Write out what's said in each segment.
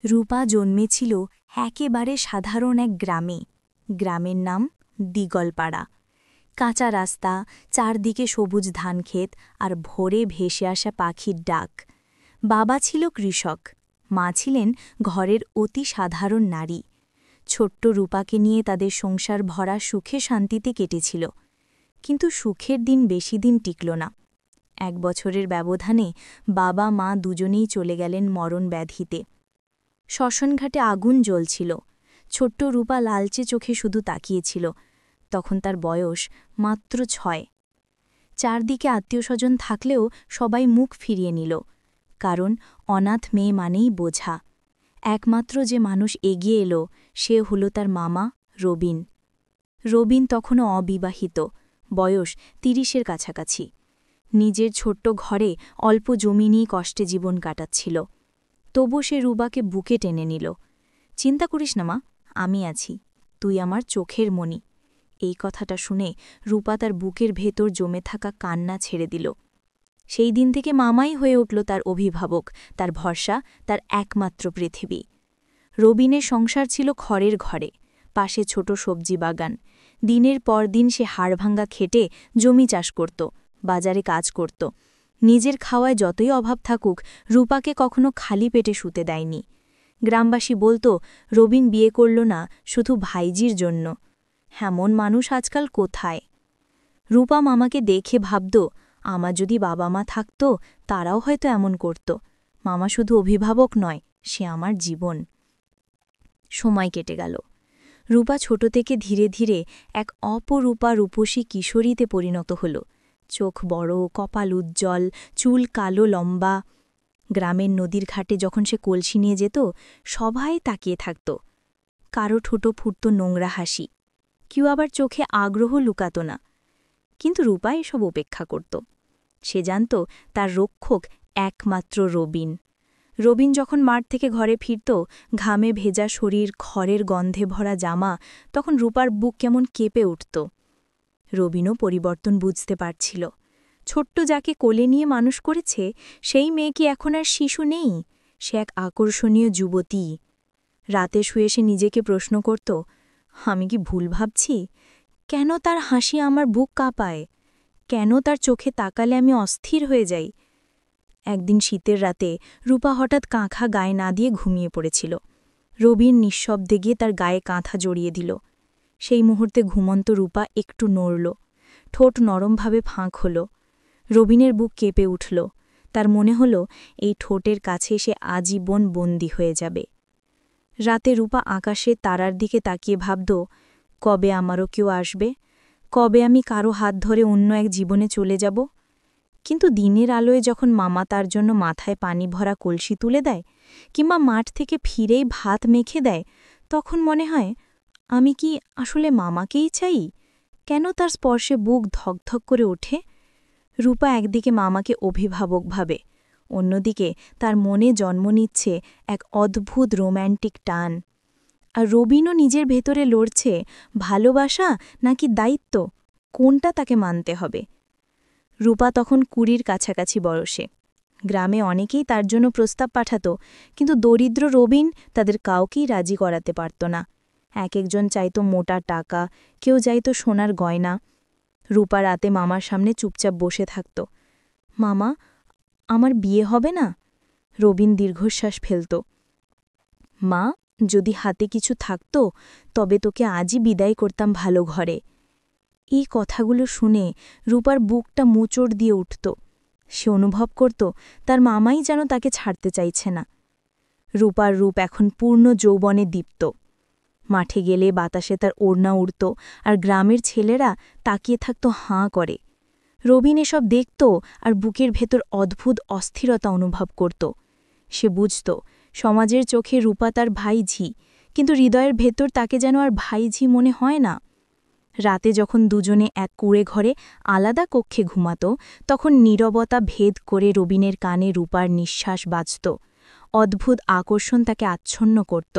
রূপা জন্মেছিল একেবারে সাধারণ এক গ্রামে। গ্রামের নাম দিগলপাড়া। কাঁচা রাস্তা, চারদিকে সবুজ ধানক্ষেত আর ভোরে ভেসে আসা পাখির ডাক। বাবা ছিল কৃষক, মা ছিলেন ঘরের অতি সাধারণ নারী। ছোট্ট রূপাকে নিয়ে তাদের সংসার ভরা সুখে শান্তিতে কেটেছিল। কিন্তু সুখের দিন বেশি দিন টিকল না। 1 বছরের ব্যবধানে বাবা মা দুজনেই চলে গেলেন মরণ ব্যাধিতে। শ্মশানঘাটে আগুন জ্বলছিল। ছোট্ট রূপা লালচে চোখে শুধু তাকিয়েছিল। তখন তার বয়স মাত্র 6। চারদিকে আত্মীয়স্বজন থাকলেও সবাই মুখ ফিরিয়ে নিল, কারণ অনাথ মেয়ে মানেই বোঝা। একমাত্র যে মানুষ এগিয়ে এলো সে হলো তার মামা রবিন। রবিন তখনও অবিবাহিত, বয়স 30-এর কাছাকাছি। নিজের ছোট্ট ঘরে অল্প জমি নিয়ে কষ্টে জীবন কাটাচ্ছিল। তবু সে রূপাকে বুকে টেনে নিল। চিন্তা করিস না মা, আমি আছি, তুই আমার চোখের মণি। এই কথাটা শুনে রূপা তার বুকের ভেতর জমে থাকা কান্না ছেড়ে দিল। সেই দিন থেকে মামাই হয়ে উঠল তার অভিভাবক, তার ভরসা, তার একমাত্র পৃথিবী। রবিনের সংসার ছিল খড়ের ঘরে, পাশে ছোট সবজি বাগান। দিনের পর দিন সে হাড়ভাঙ্গা খেটে জমি চাষ করত, বাজারে কাজ করত। নিজের খাওয়ায় যতই অভাব থাকুক, রূপাকে কখনো খালি পেটে শুতে দেয়নি। গ্রামবাসী বলতো, রবিন বিয়ে করল না শুধু ভাইজির জন্য। এমন মানুষ আজকাল কোথায়? রূপা মামাকে দেখে ভাবত, আমার যদি বাবা মা থাকত তারাও হয়তো এমন করত। মামা শুধু অভিভাবক নয়, সে আমার জীবন। সময় কেটে গেল। রূপা ছোট থেকে ধীরে ধীরে এক অপরূপা রূপসী কিশোরীতে পরিণত হল। চোখ বড়, কপাল উজ্জ্বল, চুল কালো লম্বা। গ্রামের নদীর ঘাটে যখন সে কলসি নিয়ে যেত, সবাই তাকিয়ে থাকত। কারো ঠোঁটো ফুটত নোংরা হাসি, কেউ আবার চোখে আগ্রহ লুকাত না। কিন্তু রূপা এসব উপেক্ষা করত। সে জানত তার রক্ষক একমাত্র রবিন। রবিন যখন মাঠ থেকে ঘরে ফিরত, ঘামে ভেজা শরীর, খড়ের গন্ধে ভরা জামা, তখন রূপার বুক কেমন কেঁপে উঠত। রবিনও পরিবর্তন বুঝতে পারছিল। ছোট্ট যাকে কোলে নিয়ে মানুষ করেছে, সেই মেয়ে কি এখন আর শিশু নেই, সে এক আকর্ষণীয় যুবতী। রাতে শুয়ে সে নিজেকে প্রশ্ন করত, আমি কি ভুল ভাবছি? কেন তার হাসি আমার বুক কাঁপায়? কেন তার চোখে তাকালে আমি অস্থির হয়ে যাই? একদিন শীতের রাতে রূপা হঠাৎ কাঁথা গায়ে না দিয়ে ঘুমিয়ে পড়েছিল। রবিন নিঃশব্দে গিয়ে তার গায়ে কাঁথা জড়িয়ে দিল। সেই মুহূর্তে ঘুমন্ত রূপা একটু নড়ল, ঠোঁট নরমভাবে ফাঁক হল। রবিনের বুক কেঁপে উঠল। তার মনে হল এই ঠোঁটের কাছে সে আজীবন বন্দী হয়ে যাবে। রাতে রূপা আকাশে তারার দিকে তাকিয়ে ভাবত, কবে আমারও কেউ আসবে? কবে আমি কারো হাত ধরে অন্য এক জীবনে চলে যাব? কিন্তু দিনের আলোয় যখন মামা তার জন্য মাথায় পানি ভরা কলসি তুলে দেয়, কিংবা মাঠ থেকে ফিরেই ভাত মেখে দেয়, তখন মনে হয়, আমি কি আসলে মামাকেই চাই? কেন তার স্পর্শে বুক ধকধক করে ওঠে? রূপা একদিকে মামাকে অভিভাবক ভাবে, অন্যদিকে তার মনে জন্ম নিচ্ছে এক অদ্ভুত রোম্যান্টিক টান। আর রবিনও নিজের ভেতরে লড়ছে, ভালোবাসা নাকি দায়িত্ব, কোনটা তাকে মানতে হবে। রূপা তখন 20-র কাছাকাছি বয়সে। গ্রামে অনেকেই তার জন্য প্রস্তাব পাঠাত, কিন্তু দরিদ্র রবিন তাদের কাউকেই রাজি করাতে পারত না। একজন চাইত মোটা টাকা, কেউ চাইত সোনার গয়না। রূপা রাতে মামার সামনে চুপচাপ বসে থাকত। মামা, আমার বিয়ে হবে না? রবিন দীর্ঘশ্বাস ফেলত। মা, যদি হাতে কিছু থাকত তবে তোকে আজই বিদায় করতাম ভালো ঘরে। এই কথাগুলো শুনে রূপার বুকটা মোচড় দিয়ে উঠত। সে অনুভব করত তার মামাই যেন তাকে ছাড়তে চাইছে না। রূপার রূপ এখন পূর্ণ যৌবনে দীপ্ত। মাঠে গেলে বাতাসে তার ওড়না উড়ত, আর গ্রামের ছেলেরা তাকিয়ে থাকত হাঁ করে। রবিন এসব দেখত আর বুকের ভেতর অদ্ভুত অস্থিরতা অনুভব করত। সে বুঝত সমাজের চোখে রূপা তার ভাইঝি, কিন্তু হৃদয়ের ভেতর তাকে যেন আর ভাইঝি মনে হয় না। রাতে যখন দুজনে এক কুঁড়ে ঘরে আলাদা কক্ষে ঘুমাত, তখন নীরবতা ভেদ করে রবিনের কানে রূপার নিঃশ্বাস বাজত। অদ্ভুত আকর্ষণ তাকে আচ্ছন্ন করত।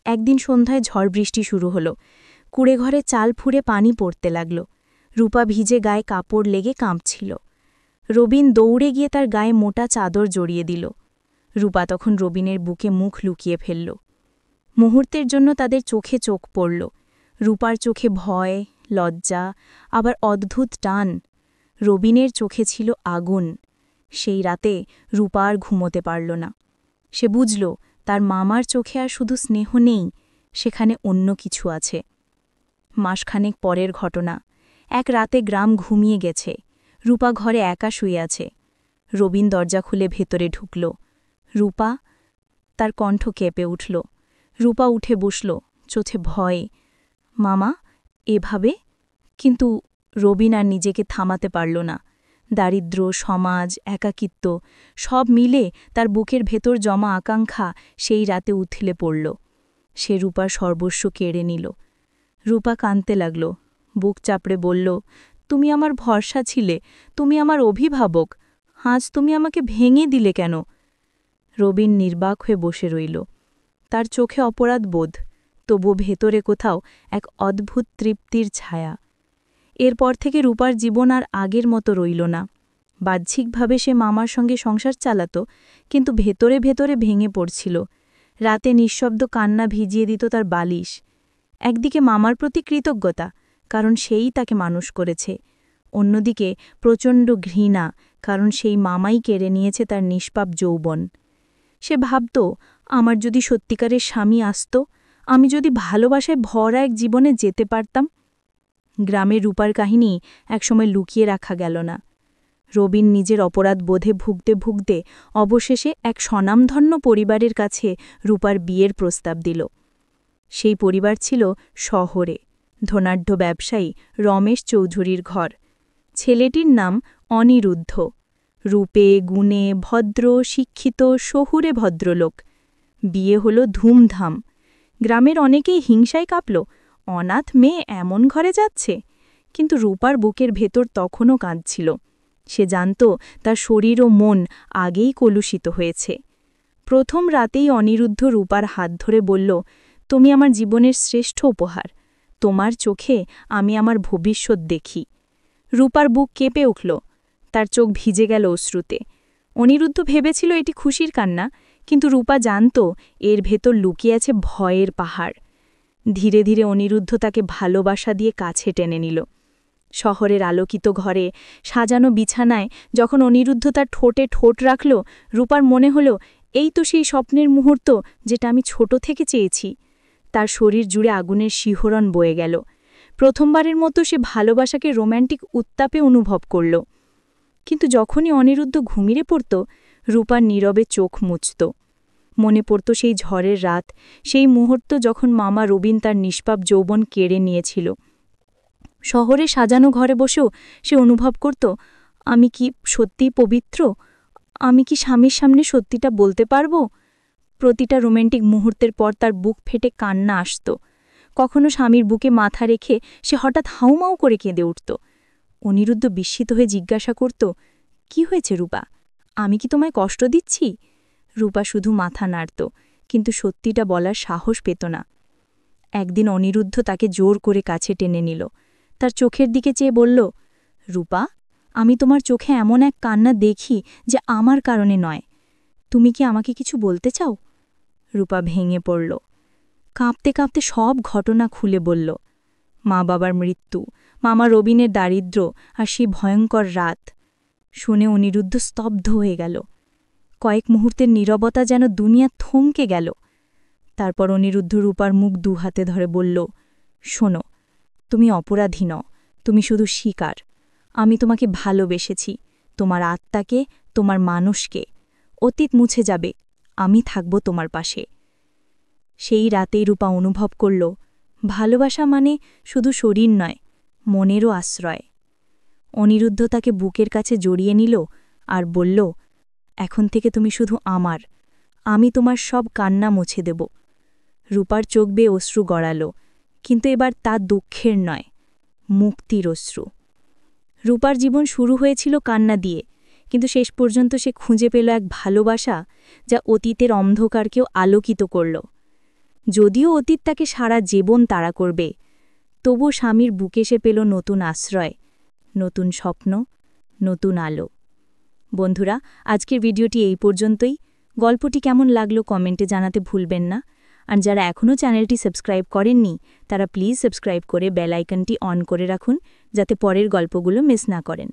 একদিন সন্ধ্যায় ঝড় বৃষ্টি শুরু হল। কুঁড়ে ঘরে চাল ফুঁড়ে পানি পড়তে লাগল। রূপা ভিজে গায়ে কাপড় লেগে কাঁপছিল। রবিন দৌড়ে গিয়ে তার গায়ে মোটা চাদর জড়িয়ে দিল। রূপা তখন রবিনের বুকে মুখ লুকিয়ে ফেলল। মুহূর্তের জন্য তাদের চোখে চোখ পড়ল। রূপার চোখে ভয়, লজ্জা, আবার অদ্ভুত টান। রবিনের চোখে ছিল আগুন। সেই রাতে রূপা আর ঘুমোতে পারল না। সে বুঝল তার মামার চোখে আর শুধু স্নেহ নেই, সেখানে অন্য কিছু আছে। মাসখানেক পরের ঘটনা। এক রাতে গ্রাম ঘুমিয়ে গেছে। রূপা ঘরে একা শুয়ে আছে। রবিন দরজা খুলে ভেতরে ঢুকল। রূপা? তার কণ্ঠ কেঁপে উঠল। রূপা উঠে বসল, চোখে ভয়। মামা, এভাবে? কিন্তু রবিন আর নিজেকে থামাতে পারল না। দারিদ্র্য, সমাজ, একাকিত্ব সব মিলে তার বুকের ভেতর জমা আকাঙ্ক্ষা সেই রাতে উথলে পড়ল। সে রূপার সর্বস্ব কেড়ে নিল। রূপা কাঁদতে লাগল, বুক চাপড়ে বলল, তুমি আমার ভরসা ছিলে, তুমি আমার অভিভাবক, আজ তুমি আমাকে ভেঙে দিলে কেন? রবিন নির্বাক হয়ে বসে রইল। তার চোখে অপরাধ বোধ, তবু ভেতরে কোথাও এক অদ্ভুত তৃপ্তির ছায়া। এরপর থেকে রূপার জীবন আর আগের মতো রইল না। বাহ্যিকভাবে সে মামার সঙ্গে সংসার চালাত, কিন্তু ভেতরে ভেতরে ভেঙে পড়ছিল। রাতে নিঃশব্দ কান্না ভিজিয়ে দিত তার বালিশ। একদিকে মামার প্রতি কৃতজ্ঞতা, কারণ সেই তাকে মানুষ করেছে। অন্যদিকে প্রচণ্ড ঘৃণা, কারণ সেই মামাই কেড়ে নিয়েছে তার নিষ্পাপ যৌবন। সে ভাবত, আমার যদি সত্যিকারের স্বামী আসত, আমি যদি ভালোবাসায় ভরা এক জীবনে যেতে পারতাম। গ্রামের রূপার কাহিনী একসময় লুকিয়ে রাখা গেল না। রবিন নিজের অপরাধ বোধে ভুগতে ভুগতে অবশেষে এক স্বনামধন্য পরিবারের কাছে রূপার বিয়ের প্রস্তাব দিল। সেই পরিবার ছিল শহরে, ধনাঢ্য ব্যবসায়ী রমেশ চৌধুরীর ঘর। ছেলেটির নাম অনিরুদ্ধ। রূপে, গুণে, ভদ্র, শিক্ষিত, শহুরে ভদ্রলোক। বিয়ে হল ধুমধাম। গ্রামের অনেকেই হিংসায় কাঁপল, অনাথ মেয়ে এমন ঘরে যাচ্ছে। কিন্তু রূপার বুকের ভেতর তখনও কাঁদছিল। সে জানত তার শরীর ও মন আগেই কলুষিত হয়েছে। প্রথম রাতেই অনিরুদ্ধ রূপার হাত ধরে বলল, তুমি আমার জীবনের শ্রেষ্ঠ উপহার। তোমার চোখে আমি আমার ভবিষ্যৎ দেখি। রূপার বুক কেঁপে উঠল, তার চোখ ভিজে গেল অশ্রুতে। অনিরুদ্ধ ভেবেছিল এটি খুশির কান্না, কিন্তু রূপা জানত এর ভেতর লুকিয়ে আছে ভয়ের পাহাড়। ধীরে ধীরে অনিরুদ্ধ তাকে ভালোবাসা দিয়ে কাছে টেনে নিল। শহরের আলোকিত ঘরে, সাজানো বিছানায় যখন অনিরুদ্ধ তার ঠোঁটে ঠোঁট রাখল, রূপার মনে হল এই তো সেই স্বপ্নের মুহূর্ত যেটা আমি ছোট থেকে চেয়েছি। তার শরীর জুড়ে আগুনের শিহরণ বয়ে গেল। প্রথমবারের মতো সে ভালোবাসাকে রোম্যান্টিক উত্তাপে অনুভব করল। কিন্তু যখনই অনিরুদ্ধ ঘুমিয়ে পড়ত, রূপার নীরবে চোখ মুছত। মনে পড়ত সেই ঝড়ের রাত, সেই মুহূর্ত যখন মামা রবিন তার নিষ্পাপ যৌবন কেড়ে নিয়েছিল। শহরে সাজানো ঘরে বসেও সে অনুভব করত, আমি কি সত্যিই পবিত্র? আমি কি স্বামীর সামনে সত্যিটা বলতে পারব? প্রতিটা রোম্যান্টিক মুহূর্তের পর তার বুক ফেটে কান্না আসত। কখনো স্বামীর বুকে মাথা রেখে সে হঠাৎ হাউমাউ করে কেঁদে উঠত। অনিরুদ্ধ বিস্মিত হয়ে জিজ্ঞাসা করত, কি হয়েছে রূপা? আমি কি তোমায় কষ্ট দিচ্ছি? রূপা শুধু মাথা নাড়ত, কিন্তু সত্যিটা বলার সাহস পেত না। একদিন অনিরুদ্ধ তাকে জোর করে কাছে টেনে নিল। তার চোখের দিকে চেয়ে বলল, রূপা, আমি তোমার চোখে এমন এক কান্না দেখি যে আমার কারণে নয়। তুমি কি আমাকে কিছু বলতে চাও? রূপা ভেঙে পড়ল। কাঁপতে কাঁপতে সব ঘটনা খুলে বলল। মা বাবার মৃত্যু, মামা রবিনের দারিদ্র্য, আর সেই ভয়ঙ্কর রাত। শুনে অনিরুদ্ধ স্তব্ধ হয়ে গেল। কয়েক মুহূর্তের নীরবতা যেন দুনিয়া থমকে গেল। তারপর অনিরুদ্ধ রূপার মুখ দুহাতে ধরে বলল, শোনো, তুমি অপরাধী নও, তুমি শুধু শিকার। আমি তোমাকে ভালোবেসেছি, তোমার আত্মাকে, তোমার মানুষকে। অতীত মুছে যাবে, আমি থাকব তোমার পাশে। সেই রাতেই রূপা অনুভব করল, ভালোবাসা মানে শুধু শরীর নয়, মনেরও আশ্রয়। অনিরুদ্ধ তাকে বুকের কাছে জড়িয়ে নিল আর বলল, এখন থেকে তুমি শুধু আমার, আমি তোমার সব কান্না মুছে দেব। রূপার চোখ বেয়ে অশ্রু গড়াল, কিন্তু এবার তা দুঃখের নয়, মুক্তির অশ্রু। রূপার জীবন শুরু হয়েছিল কান্না দিয়ে, কিন্তু শেষ পর্যন্ত সে খুঁজে পেল এক ভালোবাসা যা অতীতের অন্ধকারকেও আলোকিত করল। যদিও অতীত তাকে সারা জীবন তাড়া করবে, তবু স্বামীর বুকে সে পেল নতুন আশ্রয়, নতুন স্বপ্ন, নতুন আলো। বন্ধুরা, আজকের ভিডিওটি এই পর্যন্তই। গল্পটি কেমন লাগলো কমেন্টে জানাতে ভুলবেন না। আর যারা এখনও চ্যানেলটি সাবস্ক্রাইব করেননি তারা প্লিজ সাবস্ক্রাইব করে বেল আইকনটি অন করে রাখুন, যাতে পরের গল্পগুলো মিস না করেন।